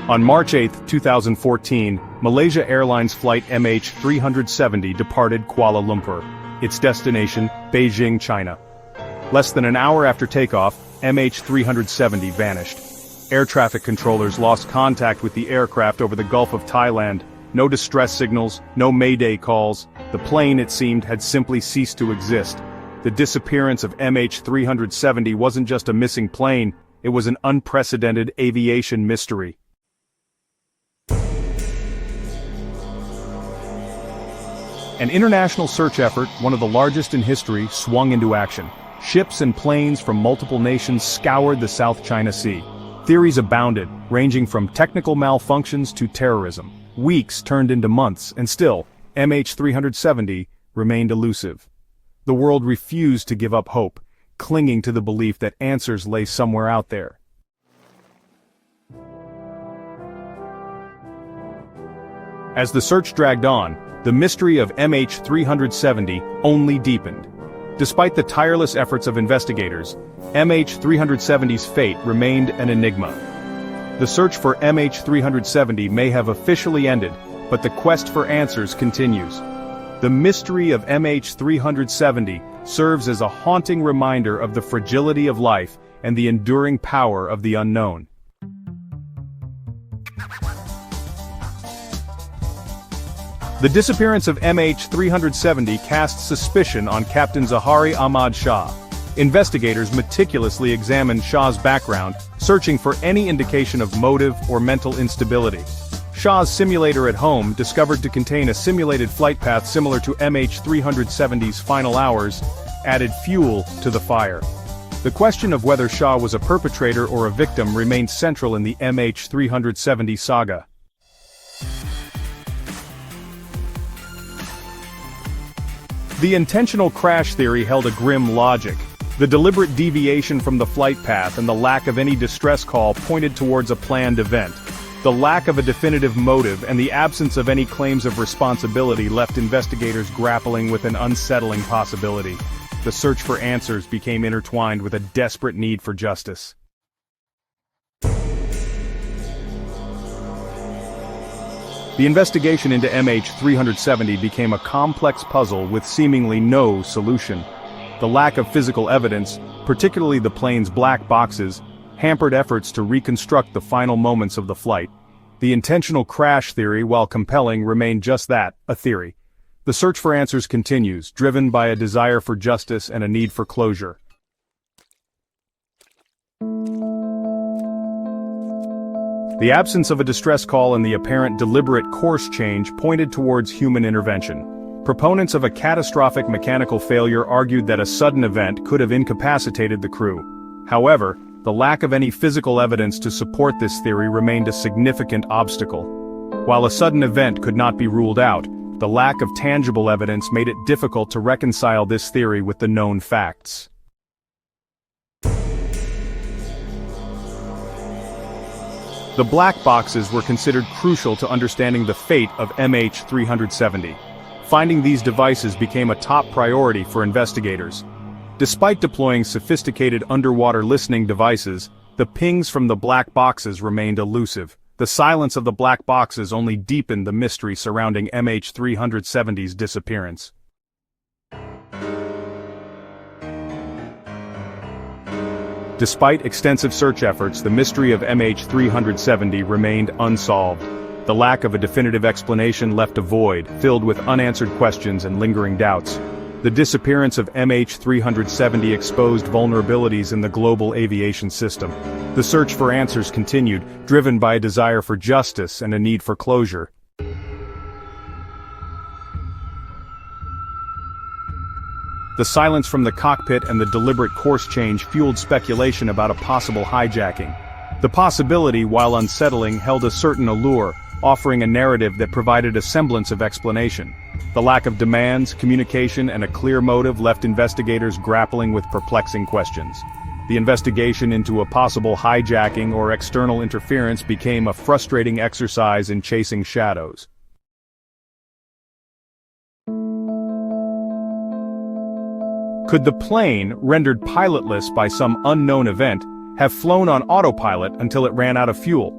On March 8, 2014, Malaysia Airlines flight MH370 departed Kuala Lumpur, its destination, Beijing, China. Less than an hour after takeoff, MH370 vanished. Air traffic controllers lost contact with the aircraft over the Gulf of Thailand. No distress signals, no mayday calls. The plane, it seemed, had simply ceased to exist. The disappearance of MH370 wasn't just a missing plane, it was an unprecedented aviation mystery. An international search effort, one of the largest in history, swung into action. Ships and planes from multiple nations scoured the South China Sea. Theories abounded, ranging from technical malfunctions to terrorism. Weeks turned into months, and still, MH370 remained elusive. The world refused to give up hope, clinging to the belief that answers lay somewhere out there. As the search dragged on, the mystery of MH370 only deepened. Despite the tireless efforts of investigators, MH370's fate remained an enigma. The search for MH370 may have officially ended, but the quest for answers continues. The mystery of MH370 serves as a haunting reminder of the fragility of life and the enduring power of the unknown. The disappearance of MH370 casts suspicion on Captain Zahari Ahmad Shah. Investigators meticulously examined Shah's background, searching for any indication of motive or mental instability. Shah's simulator at home, discovered to contain a simulated flight path similar to MH370's final hours, added fuel to the fire. The question of whether Shah was a perpetrator or a victim remained central in the MH370 saga. The intentional crash theory held a grim logic. The deliberate deviation from the flight path and the lack of any distress call pointed towards a planned event. The lack of a definitive motive and the absence of any claims of responsibility left investigators grappling with an unsettling possibility. The search for answers became intertwined with a desperate need for justice. The investigation into MH370 became a complex puzzle with seemingly no solution. The lack of physical evidence, particularly the plane's black boxes, hampered efforts to reconstruct the final moments of the flight. The intentional crash theory, while compelling, remained just that, a theory. The search for answers continues, driven by a desire for justice and a need for closure. The absence of a distress call and the apparent deliberate course change pointed towards human intervention. Proponents of a catastrophic mechanical failure argued that a sudden event could have incapacitated the crew. However, the lack of any physical evidence to support this theory remained a significant obstacle. While a sudden event could not be ruled out, the lack of tangible evidence made it difficult to reconcile this theory with the known facts. The black boxes were considered crucial to understanding the fate of MH370. Finding these devices became a top priority for investigators. Despite deploying sophisticated underwater listening devices, the pings from the black boxes remained elusive. The silence of the black boxes only deepened the mystery surrounding MH370's disappearance. Despite extensive search efforts, the mystery of MH370 remained unsolved. The lack of a definitive explanation left a void, filled with unanswered questions and lingering doubts. The disappearance of MH370 exposed vulnerabilities in the global aviation system. The search for answers continued, driven by a desire for justice and a need for closure. The silence from the cockpit and the deliberate course change fueled speculation about a possible hijacking. The possibility, while unsettling, held a certain allure, offering a narrative that provided a semblance of explanation. The lack of demands, communication, and a clear motive left investigators grappling with perplexing questions. The investigation into a possible hijacking or external interference became a frustrating exercise in chasing shadows. Could the plane, rendered pilotless by some unknown event, have flown on autopilot until it ran out of fuel?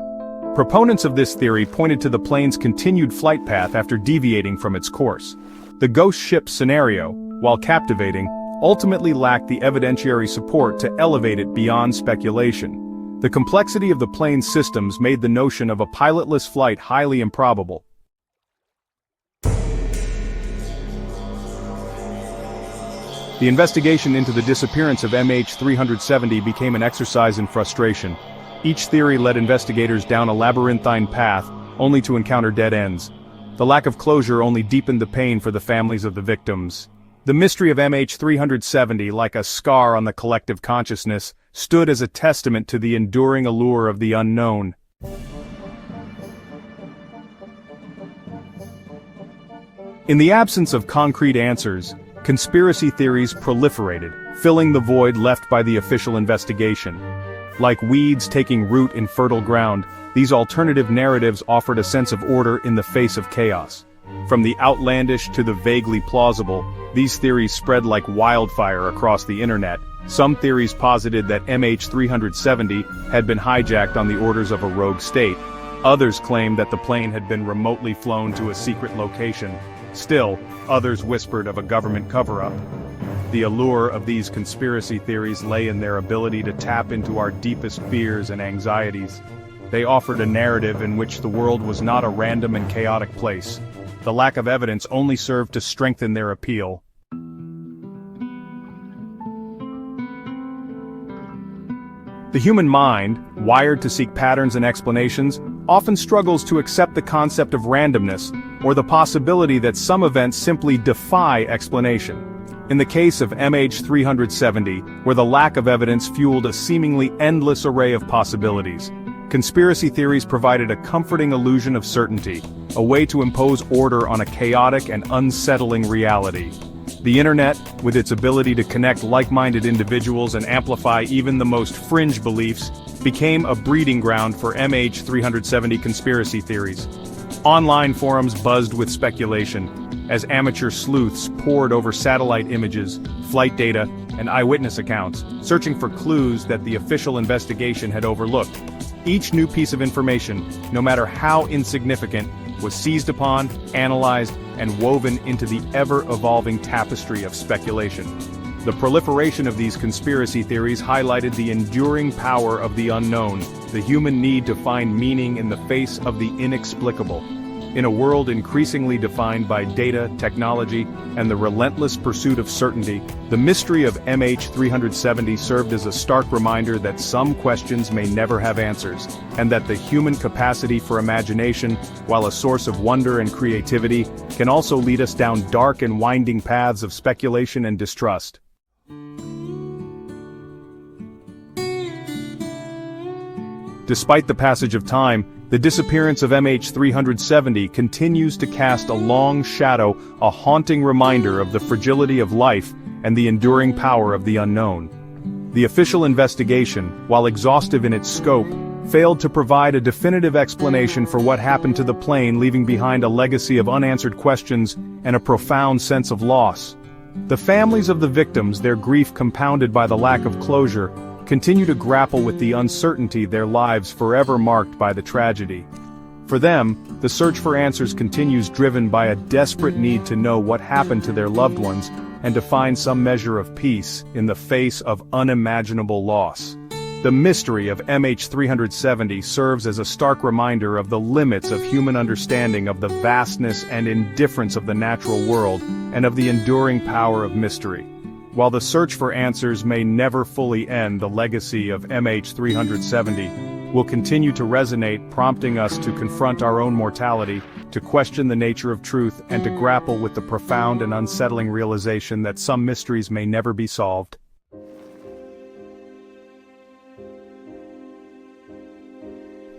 Proponents of this theory pointed to the plane's continued flight path after deviating from its course. The ghost ship scenario, while captivating, ultimately lacked the evidentiary support to elevate it beyond speculation. The complexity of the plane's systems made the notion of a pilotless flight highly improbable. The investigation into the disappearance of MH370 became an exercise in frustration. Each theory led investigators down a labyrinthine path, only to encounter dead ends. The lack of closure only deepened the pain for the families of the victims. The mystery of MH370, like a scar on the collective consciousness, stood as a testament to the enduring allure of the unknown. In the absence of concrete answers, conspiracy theories proliferated, filling the void left by the official investigation. Like weeds taking root in fertile ground, these alternative narratives offered a sense of order in the face of chaos. From the outlandish to the vaguely plausible, these theories spread like wildfire across the internet. Some theories posited that MH370 had been hijacked on the orders of a rogue state. Others claimed that the plane had been remotely flown to a secret location. Still, others whispered of a government cover-up. The allure of these conspiracy theories lay in their ability to tap into our deepest fears and anxieties. They offered a narrative in which the world was not a random and chaotic place. The lack of evidence only served to strengthen their appeal. The human mind, wired to seek patterns and explanations, often struggles to accept the concept of randomness, or the possibility that some events simply defy explanation. In the case of MH370, where the lack of evidence fueled a seemingly endless array of possibilities, conspiracy theories provided a comforting illusion of certainty, a way to impose order on a chaotic and unsettling reality. The internet, with its ability to connect like-minded individuals and amplify even the most fringe beliefs, became a breeding ground for MH370 conspiracy theories. Online forums buzzed with speculation, as amateur sleuths pored over satellite images, flight data, and eyewitness accounts, searching for clues that the official investigation had overlooked. Each new piece of information, no matter how insignificant, was seized upon, analyzed, and woven into the ever-evolving tapestry of speculation. The proliferation of these conspiracy theories highlighted the enduring power of the unknown, the human need to find meaning in the face of the inexplicable. In a world increasingly defined by data, technology, and the relentless pursuit of certainty, the mystery of MH370 served as a stark reminder that some questions may never have answers, and that the human capacity for imagination, while a source of wonder and creativity, can also lead us down dark and winding paths of speculation and distrust. Despite the passage of time, the disappearance of MH370 continues to cast a long shadow, a haunting reminder of the fragility of life and the enduring power of the unknown. The official investigation, while exhaustive in its scope, failed to provide a definitive explanation for what happened to the plane, leaving behind a legacy of unanswered questions and a profound sense of loss. The families of the victims, their grief compounded by the lack of closure, continue to grapple with the uncertainty, their lives forever marked by the tragedy. For them, the search for answers continues, driven by a desperate need to know what happened to their loved ones and to find some measure of peace in the face of unimaginable loss. The mystery of MH370 serves as a stark reminder of the limits of human understanding of the vastness and indifference of the natural world and of the enduring power of mystery. While the search for answers may never fully end, the legacy of MH370 will continue to resonate, prompting us to confront our own mortality, to question the nature of truth, and to grapple with the profound and unsettling realization that some mysteries may never be solved.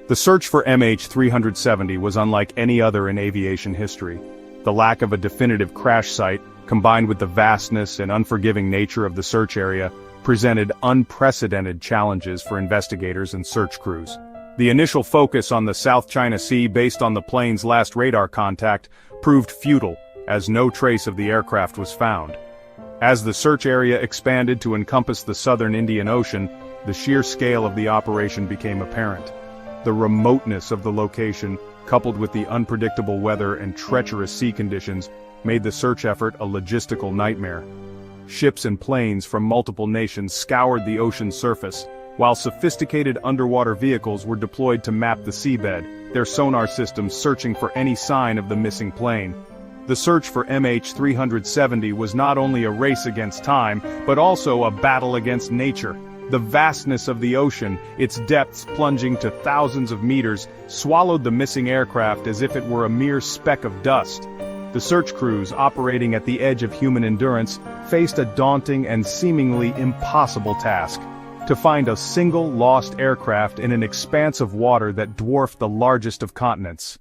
The search for MH370 was unlike any other in aviation history. The lack of a definitive crash site, combined with the vastness and unforgiving nature of the search area, presented unprecedented challenges for investigators and search crews. The initial focus on the South China Sea based on the plane's last radar contact proved futile, as no trace of the aircraft was found. As the search area expanded to encompass the southern Indian Ocean, the sheer scale of the operation became apparent. The remoteness of the location, coupled with the unpredictable weather and treacherous sea conditions, made the search effort a logistical nightmare. Ships and planes from multiple nations scoured the ocean's surface, while sophisticated underwater vehicles were deployed to map the seabed, their sonar systems searching for any sign of the missing plane. The search for MH370 was not only a race against time, but also a battle against nature. The vastness of the ocean, its depths plunging to thousands of meters, swallowed the missing aircraft as if it were a mere speck of dust. The search crews, operating at the edge of human endurance, faced a daunting and seemingly impossible task: to find a single lost aircraft in an expanse of water that dwarfed the largest of continents.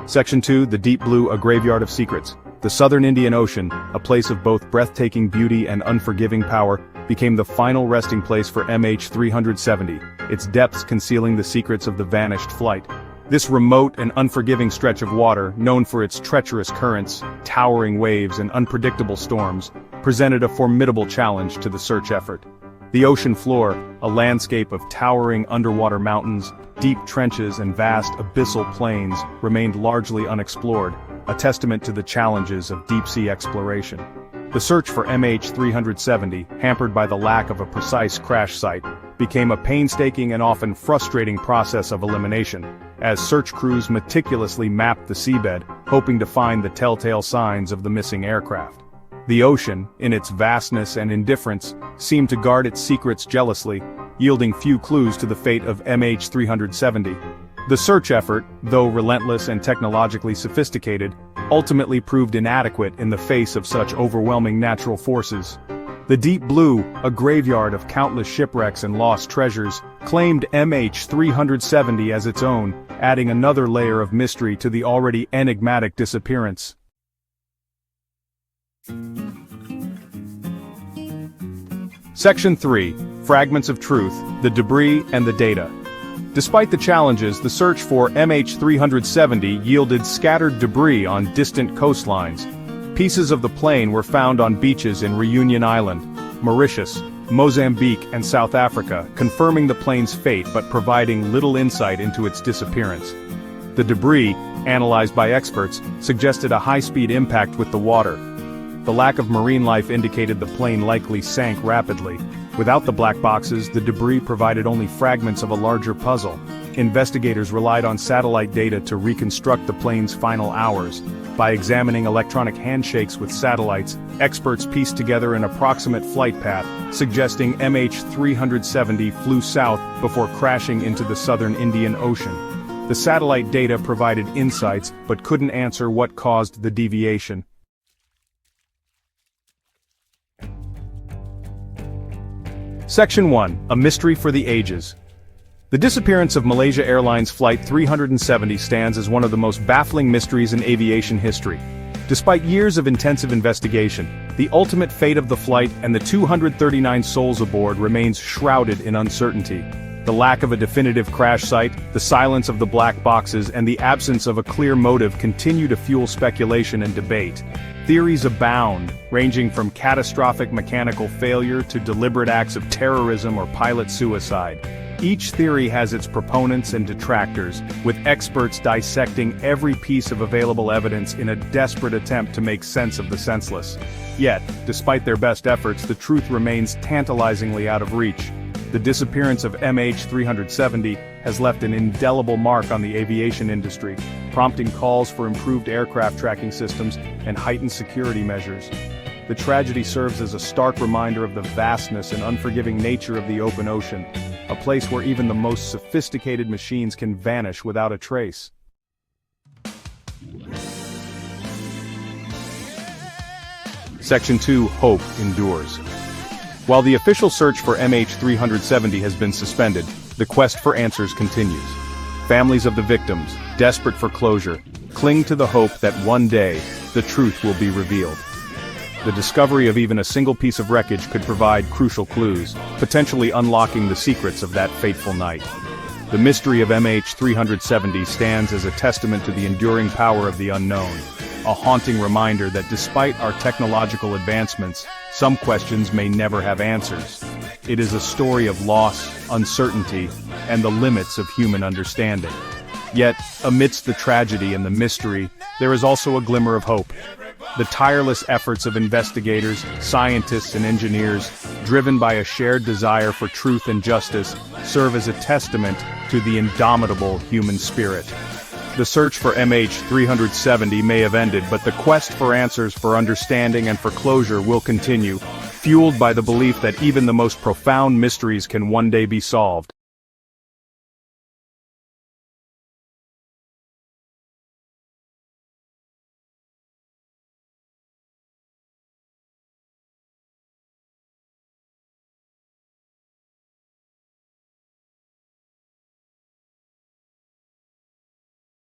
Section 2, The Deep Blue, a Graveyard of Secrets. The southern Indian Ocean, a place of both breathtaking beauty and unforgiving power, became the final resting place for MH370, its depths concealing the secrets of the vanished flight. This remote and unforgiving stretch of water, known for its treacherous currents, towering waves and unpredictable storms, presented a formidable challenge to the search effort. The ocean floor, a landscape of towering underwater mountains, deep trenches and vast abyssal plains, remained largely unexplored, a testament to the challenges of deep-sea exploration. The search for MH370, hampered by the lack of a precise crash site, became a painstaking and often frustrating process of elimination, as search crews meticulously mapped the seabed, hoping to find the telltale signs of the missing aircraft. The ocean, in its vastness and indifference, seemed to guard its secrets jealously, yielding few clues to the fate of MH370. The search effort, though relentless and technologically sophisticated, ultimately proved inadequate in the face of such overwhelming natural forces. The Deep Blue, a graveyard of countless shipwrecks and lost treasures, claimed MH370 as its own, adding another layer of mystery to the already enigmatic Disappearance. Section 3, Fragments of Truth, the Debris and the Data. Despite the challenges, the search for MH370 yielded scattered debris on distant coastlines. Pieces of the plane were found on beaches in Reunion Island, Mauritius, Mozambique and South Africa, confirming the plane's fate but providing little insight into its disappearance. The debris, analyzed by experts, suggested a high-speed impact with the water. The lack of marine life indicated the plane likely sank rapidly. Without the black boxes, the debris provided only fragments of a larger puzzle. Investigators relied on satellite data to reconstruct the plane's final hours. By examining electronic handshakes with satellites, experts pieced together an approximate flight path, suggesting MH370 flew south before crashing into the southern Indian Ocean. The satellite data provided insights but couldn't answer what caused the deviation. Section 1, A Mystery for the Ages. The disappearance of Malaysia Airlines Flight 370 stands as one of the most baffling mysteries in aviation history. Despite years of intensive investigation, the ultimate fate of the flight and the 239 souls aboard remains shrouded in uncertainty. The lack of a definitive crash site, the silence of the black boxes, and the absence of a clear motive continue to fuel speculation and debate. Theories abound, ranging from catastrophic mechanical failure to deliberate acts of terrorism or pilot suicide. Each theory has its proponents and detractors, with experts dissecting every piece of available evidence in a desperate attempt to make sense of the senseless. Yet, despite their best efforts, the truth remains tantalizingly out of reach. The disappearance of MH370 has left an indelible mark on the aviation industry, prompting calls for improved aircraft tracking systems and heightened security measures. The tragedy serves as a stark reminder of the vastness and unforgiving nature of the open ocean, a place where even the most sophisticated machines can vanish without a trace. Section 2, Hope Endures. While the official search for MH370 has been suspended, the quest for answers continues. Families of the victims, desperate for closure, cling to the hope that one day, the truth will be revealed. The discovery of even a single piece of wreckage could provide crucial clues, potentially unlocking the secrets of that fateful night. The mystery of MH370 stands as a testament to the enduring power of the unknown, a haunting reminder that despite our technological advancements, some questions may never have answers. It is a story of loss, uncertainty, and the limits of human understanding. Yet, amidst the tragedy and the mystery, there is also a glimmer of hope. The tireless efforts of investigators, scientists, and engineers, driven by a shared desire for truth and justice, serve as a testament to the indomitable human spirit. The search for MH370 may have ended, but the quest for answers, for understanding, and for closure will continue, fueled by the belief that even the most profound mysteries can one day be solved.